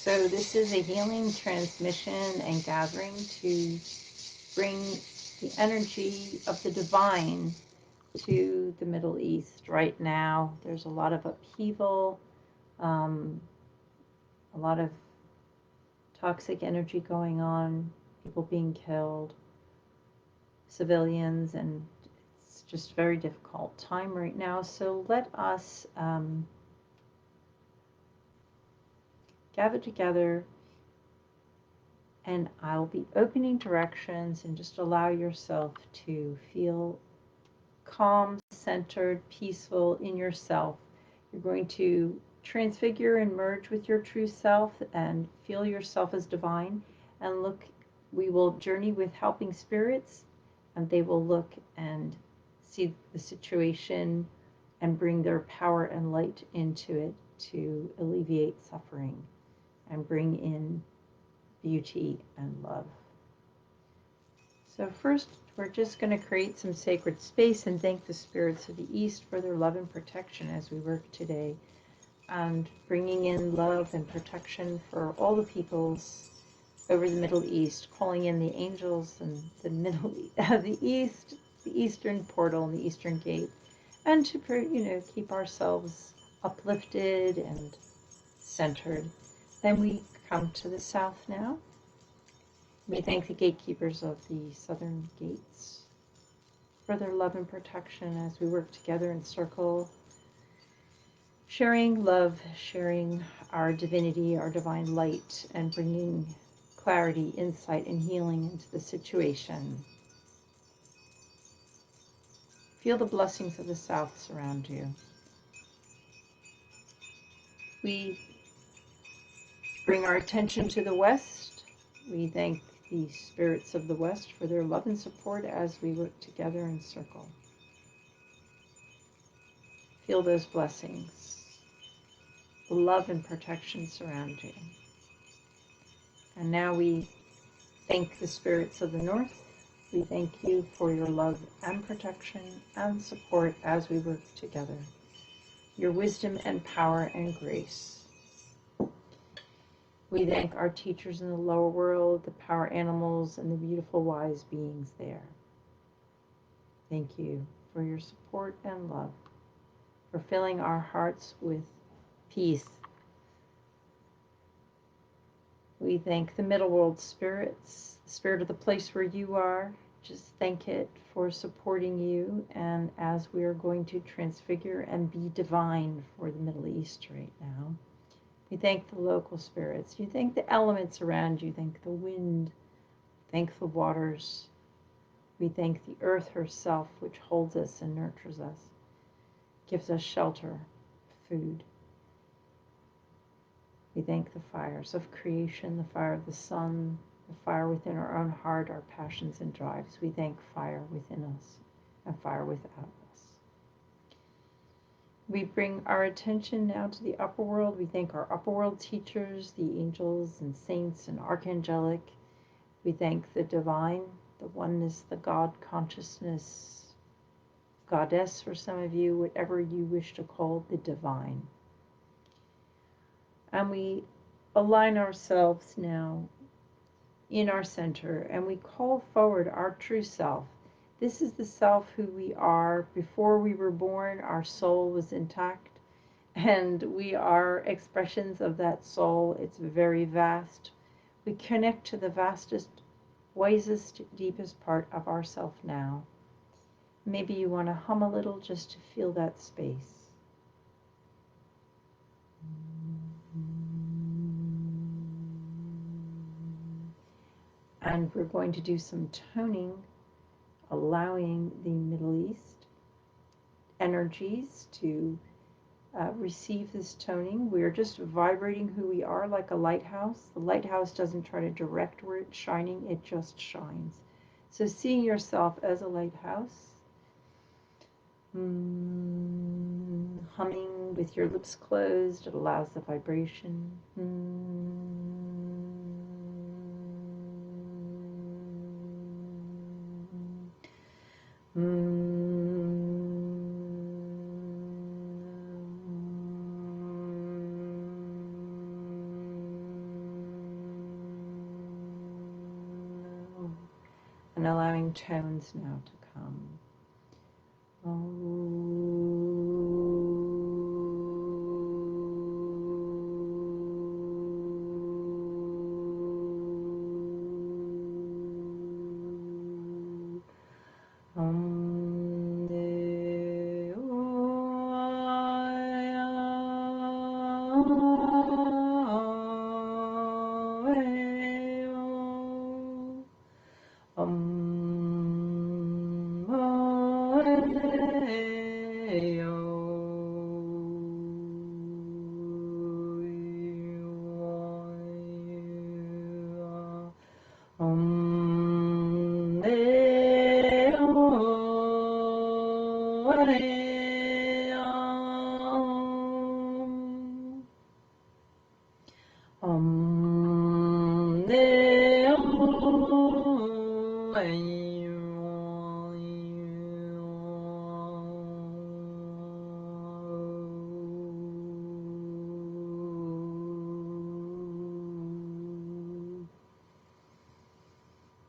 So this is a healing transmission and gathering to bring the energy of the divine to the Middle East. Right now, there's a lot of upheaval, a lot of toxic energy going on, people being killed, civilians, and it's just a very difficult time right now. So let us gather together, and I'll be opening directions, and just allow yourself to feel calm, centered, peaceful in yourself. You're going to transfigure and merge with your true self and feel yourself as divine. And look, we will journey with helping spirits, and they will look and see the situation and bring their power and light into it to alleviate suffering and bring in beauty and love. So first, we're just going to create some sacred space and thank the spirits of the East for their love and protection as we work today, and bringing in love and protection for all the peoples over the Middle East, calling in the angels and the the East, the Eastern portal and the Eastern gate, and to keep ourselves uplifted and centered. Then we come to the South now. We thank the gatekeepers of the southern gates for their love and protection as we work together in circle, sharing love, sharing our divinity, our divine light, and bringing clarity, insight, and healing into the situation. Feel the blessings of the South surround you. We bring our attention to the West. We thank the spirits of the West for their love and support as we work together in circle. Feel those blessings. The love and protection surround you. And now we thank the spirits of the North. We thank you for your love and protection and support as we work together. Your wisdom and power and grace. We thank our teachers in the lower world, the power animals, and the beautiful wise beings there. Thank you for your support and love, for filling our hearts with peace. We thank the middle world spirits, the spirit of the place where you are. Just thank it for supporting you, and as we are going to transfigure and be divine for the Middle East right now. We thank the local spirits. You thank the elements around you. Thank the wind. Thank the waters. We thank the earth herself, which holds us and nurtures us, gives us shelter, food. We thank the fires of creation, the fire of the sun, the fire within our own heart, our passions and drives. We thank fire within us and fire without us. We bring our attention now to the upper world. We thank our upper world teachers, the angels and saints and archangelic. We thank the divine, the oneness, the God consciousness, goddess for some of you, whatever you wish to call the divine. And we align ourselves now in our center, and we call forward our true self. This is the self who we are. Before we were born, our soul was intact, and we are expressions of that soul. It's very vast. We connect to the vastest, wisest, deepest part of ourself now. Maybe you want to hum a little just to feel that space. And we're going to do some toning, allowing the Middle East energies to receive this toning. We're just vibrating who we are like a lighthouse. The lighthouse doesn't try to direct where it's shining, it just shines. So seeing yourself as a lighthouse, humming with your lips closed, it allows the vibration. and allowing tones now to come.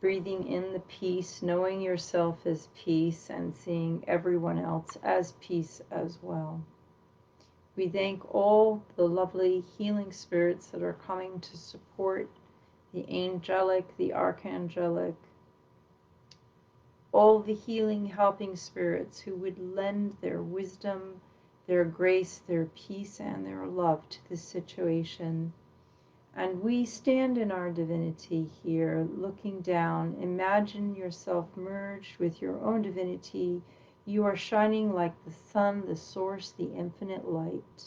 Breathing in the peace, knowing yourself as peace, and seeing everyone else as peace as well. We thank all the lovely healing spirits that are coming to support the angelic, the archangelic, all the healing, helping spirits who would lend their wisdom, their grace, their peace, and their love to this situation. And we stand in our divinity here, looking down. Imagine yourself merged with your own divinity. You are shining like the sun, the source, the infinite light.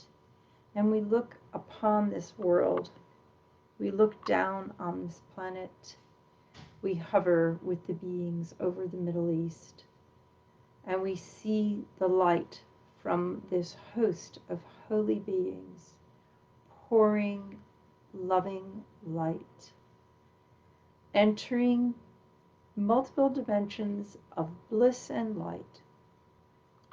And we look upon this world. We look down on this planet. We hover with the beings over the Middle East. And we see the light from this host of holy beings pouring loving light, entering multiple dimensions of bliss and light.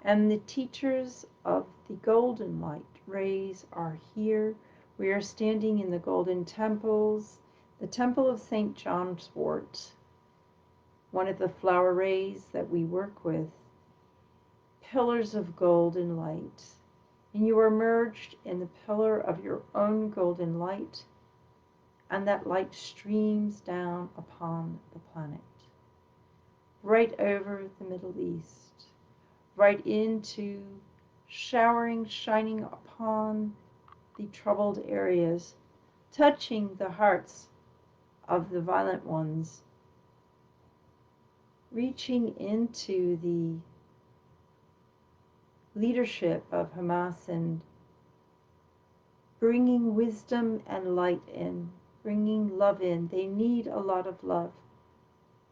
And the teachers of the golden light rays are here. We are standing in the golden temples, the temple of St. John's Wort, one of the flower rays that we work with, pillars of golden light. And you are merged in the pillar of your own golden light, and that light streams down upon the planet, right over the Middle East, right into showering, shining upon the troubled areas, touching the hearts of the violent ones, reaching into the leadership of Hamas and bringing wisdom and light in, bringing love in. They need a lot of love.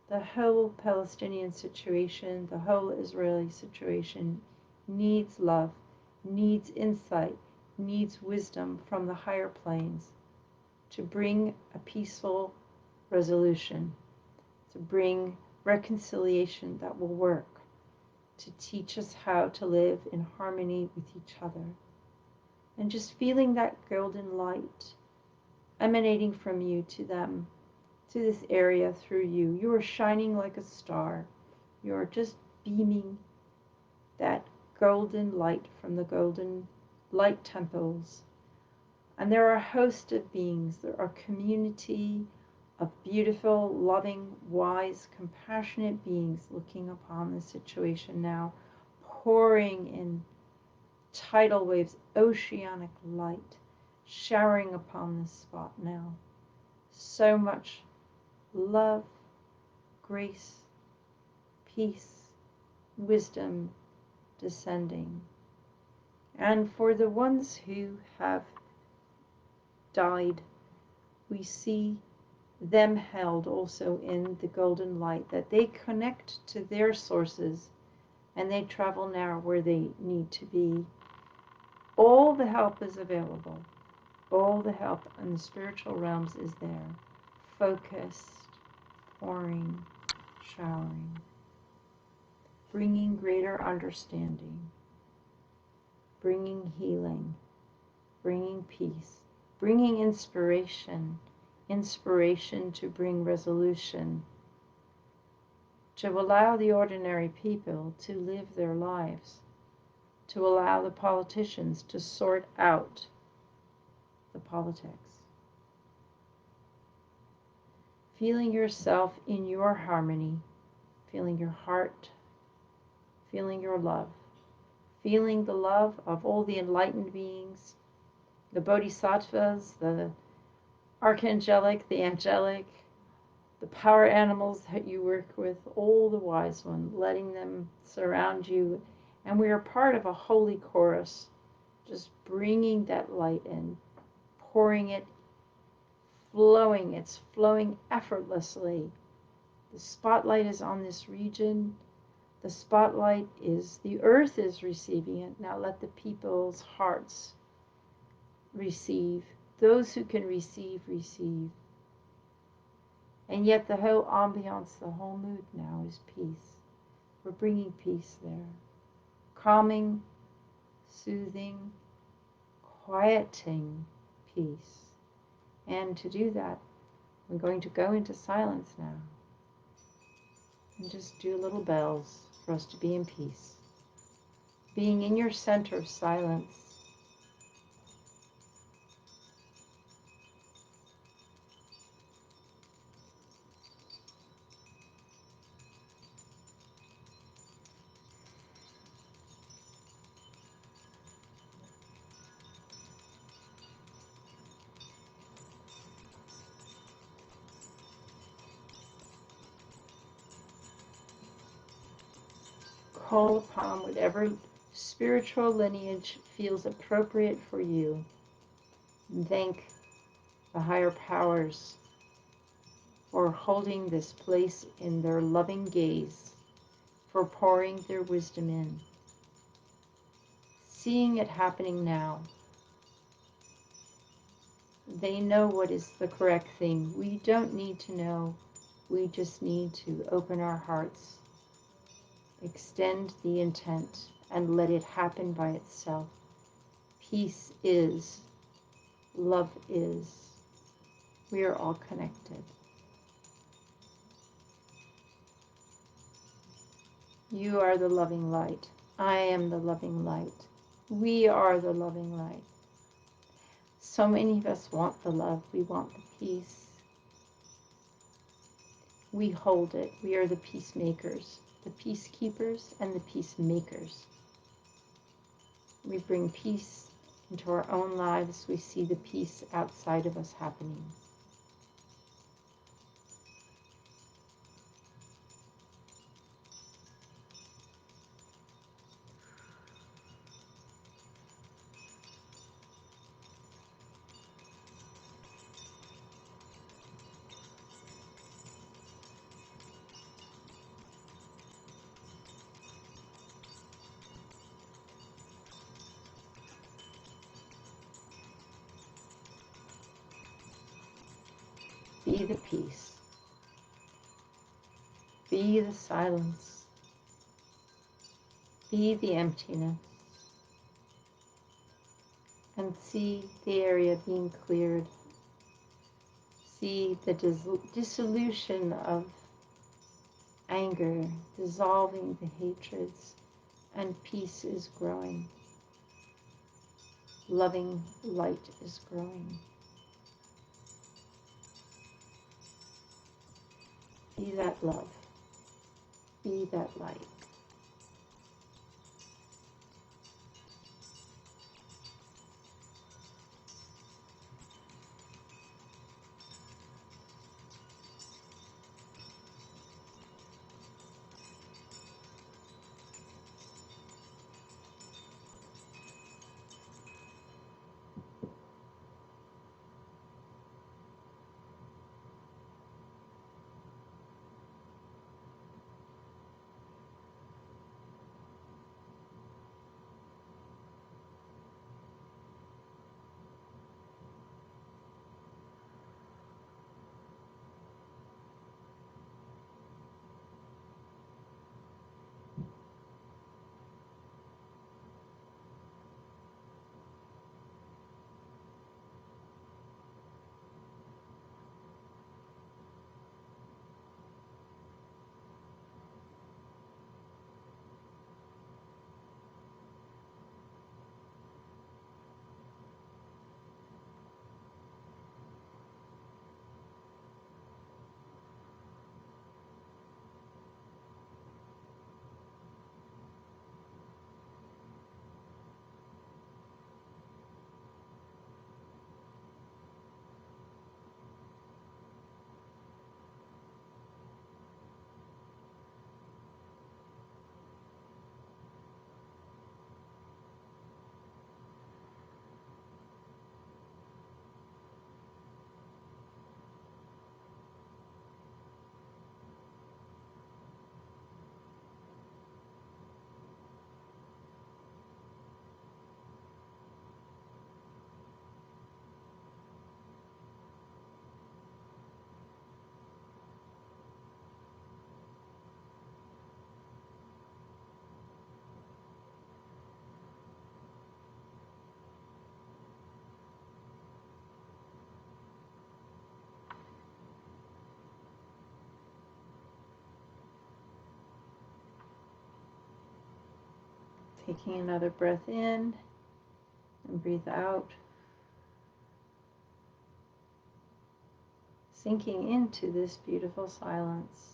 The whole Palestinian situation, the whole Israeli situation needs love, needs insight, needs wisdom from the higher planes to bring a peaceful resolution, to bring reconciliation that will work, to teach us how to live in harmony with each other. And just feeling that golden light emanating from you to them, to this area through you. You are shining like a star. You are just beaming that golden light from the golden light temples. And there are a host of beings. There are a community of beautiful, loving, wise, compassionate beings looking upon the situation now, pouring in tidal waves, oceanic light, showering upon this spot now. So much love, grace, peace, wisdom descending. And for the ones who have died, we see them held also in the golden light, that they connect to their sources and they travel now where they need to be. All the help is available. All the help in the spiritual realms is there. Focused, pouring, showering, bringing greater understanding, bringing healing, bringing peace, bringing inspiration, inspiration to bring resolution, to allow the ordinary people to live their lives, to allow the politicians to sort out the politics. Feeling yourself in your harmony, feeling your heart, feeling your love, feeling the love of all the enlightened beings, the bodhisattvas, the archangelic, the angelic, the power animals that you work with, all the wise ones, letting them surround you. And we are part of a holy chorus, just bringing that light in, pouring it, flowing. It's flowing effortlessly. The spotlight is on this region. The spotlight is, the earth is receiving it. Now let the people's hearts receive. Those who can receive, receive. And yet the whole ambiance, the whole mood now is peace. We're bringing peace there. Calming, soothing, quieting peace. And to do that, we're going to go into silence now. And just do little bells for us to be in peace. Being in your center of silence. Call upon whatever spiritual lineage feels appropriate for you. And thank the higher powers for holding this place in their loving gaze, for pouring their wisdom in. Seeing it happening now. They know what is the correct thing. We don't need to know. We just need to open our hearts, extend the intent, and let it happen by itself. Peace is. Love is. We are all connected. You are the loving light. I am the loving light. We are the loving light. So many of us want the love. We want the peace. We hold it. We are the peacemakers, the peacekeepers, and the peacemakers. We bring peace into our own lives. We see the peace outside of us happening. Be the peace. Be the silence. Be the emptiness. And see the area being cleared. See the dissolution of anger, dissolving the hatreds, and peace is growing. Loving light is growing. Be that love. Be that light. Taking another breath in and breathe out. Sinking into this beautiful silence.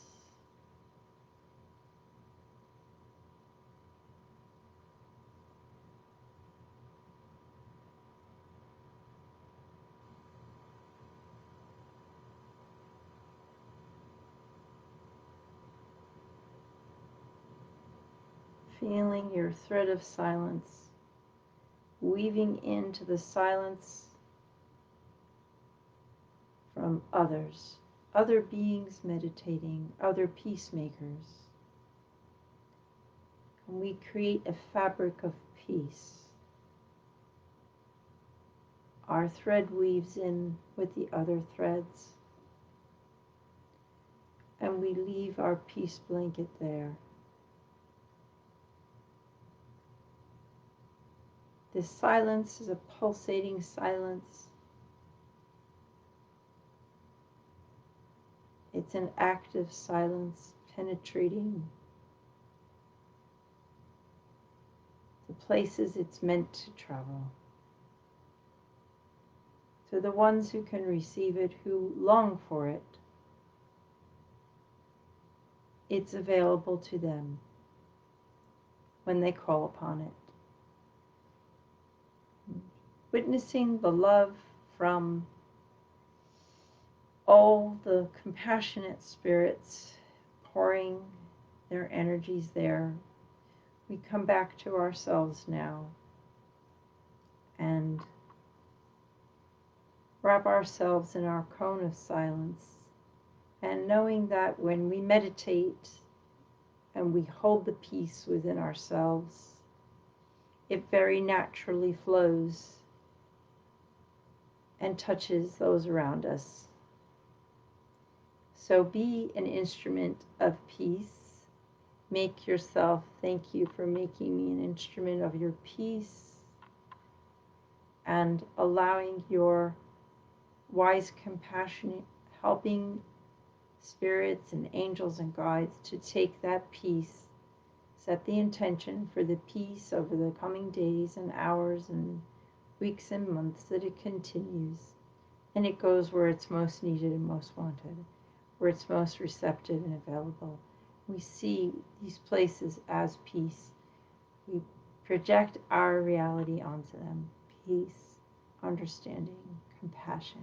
Feeling your thread of silence weaving into the silence from others, other beings meditating, other peacemakers. And we create a fabric of peace. Our thread weaves in with the other threads, and we leave our peace blanket there. This silence is a pulsating silence. It's an active silence penetrating the places it's meant to travel. To the ones who can receive it, who long for it, it's available to them when they call upon it. Witnessing the love from all the compassionate spirits pouring their energies there, we come back to ourselves now and wrap ourselves in our cone of silence, and knowing that when we meditate and we hold the peace within ourselves, it very naturally flows and touches those around us. So be an instrument of peace. Make yourself, thank you for making me an instrument of your peace, and allowing your wise, compassionate, helping spirits and angels and guides to take that peace, set the intention for the peace over the coming days and hours and weeks and months, that it continues and it goes where it's most needed and most wanted, where it's most receptive and available. We see these places as peace. We project our reality onto them. Peace, understanding, compassion,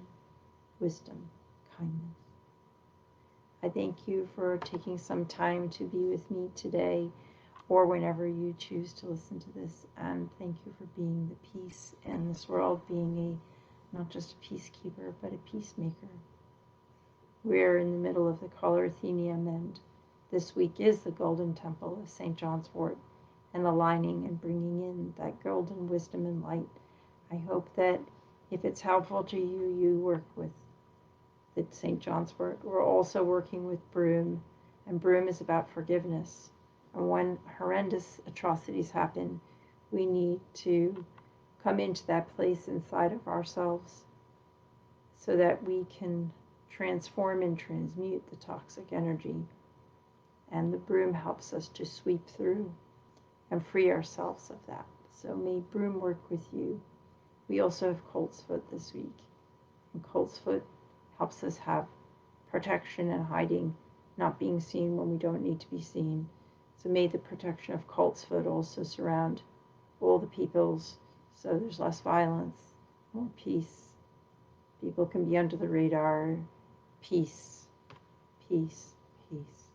wisdom, kindness. I thank you for taking some time to be with me today, or whenever you choose to listen to this. And thank you for being the peace in this world, being not just a peacekeeper, but a peacemaker. We're in the middle of the Colour Athenaeum, and this week is the Golden Temple of St. John's Wort, and aligning and bringing in that golden wisdom and light. I hope that if it's helpful to you, you work with the St. John's Wort. We're also working with Broom, and Broom is about forgiveness. And when horrendous atrocities happen, we need to come into that place inside of ourselves so that we can transform and transmute the toxic energy. And the Broom helps us to sweep through and free ourselves of that. So may Broom work with you. We also have Coltsfoot this week. And Coltsfoot helps us have protection and hiding, not being seen when we don't need to be seen. So may the protection of Coltsfoot also surround all the peoples, so there's less violence, more peace. People can be under the radar. Peace, peace, peace.